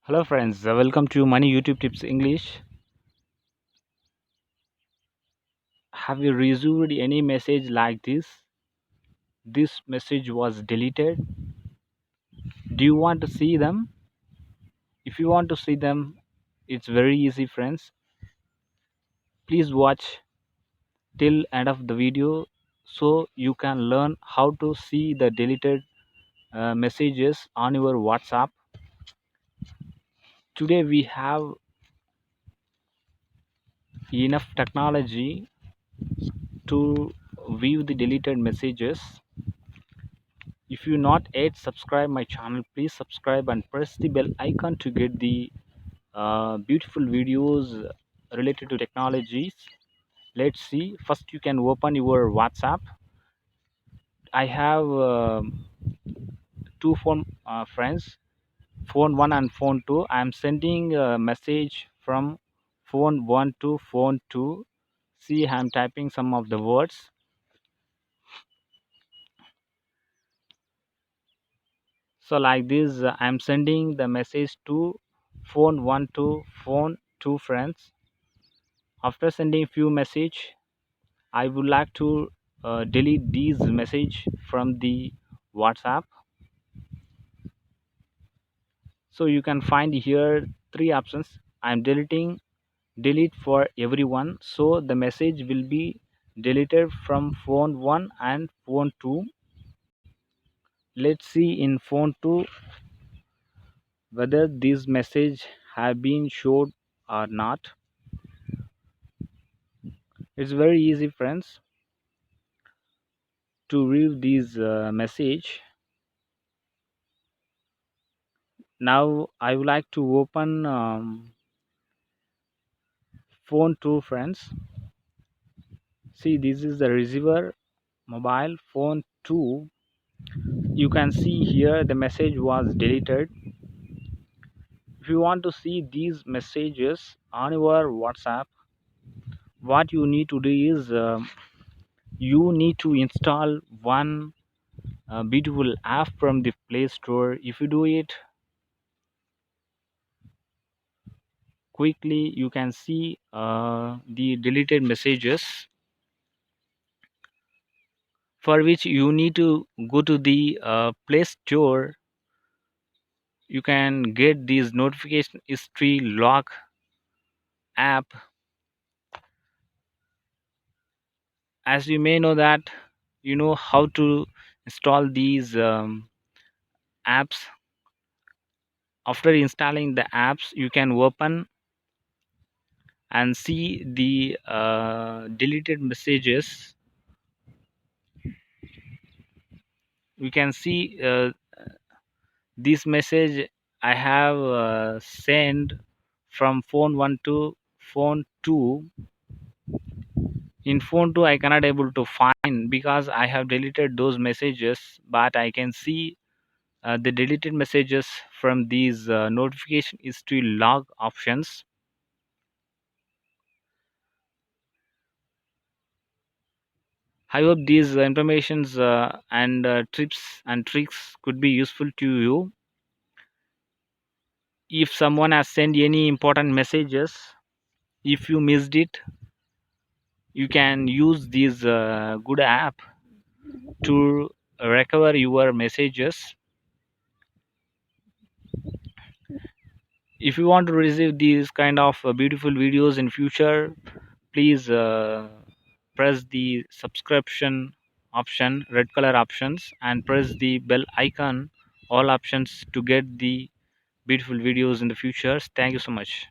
Hello friends, welcome to Money YouTube Tips English. Have you received any message like this? This message was deleted. Do you want to see them? If you want to see them, it's very easy friends. Please watch till end of the video so you can learn how to see the deleted messages on your WhatsApp. Today we have enough technology to view the deleted messages. If you not yet subscribe my channel, please subscribe and press the bell icon to get the beautiful videos related to technologies. Let's see. First you can open your WhatsApp. I have two phone friends, phone 1 and phone 2. I am sending a message from phone 1 to phone 2. See, I am typing some of the words. So like this, I am sending the message to phone 1 to phone 2 friends. After sending few message, I would like to delete these message from the WhatsApp. So you can find here three options. I am deleting delete for everyone, so the message will be deleted from phone 1 and phone 2. Let's see in phone 2 whether this message have been showed or not. It's very easy friends to read this message. Now I would like to open phone 2 friends. See, this is the receiver mobile phone 2. You can see here the message was deleted. If you want to see these messages on your WhatsApp, what you need to do is you need to install one beautiful app from the Play Store. If you do it quickly, you can see the deleted messages, for which you need to go to the Play Store. You can get this notification history log app. As you may know that you know how to install these apps. After installing the apps, you can open and see the deleted messages. You can see this message I have sent from phone 1 to phone 2. In phone 2 I cannot able to find because I have deleted those messages, but I can see the deleted messages from these notification history log options. I hope these informations and tips and tricks could be useful to you. If someone has sent any important messages, if you missed it, you can use this good app to recover your messages. If you want to receive these kind of beautiful videos in future, please press the subscription option, red color options, and press the bell icon, all options, to get the beautiful videos in the future. Thank you so much.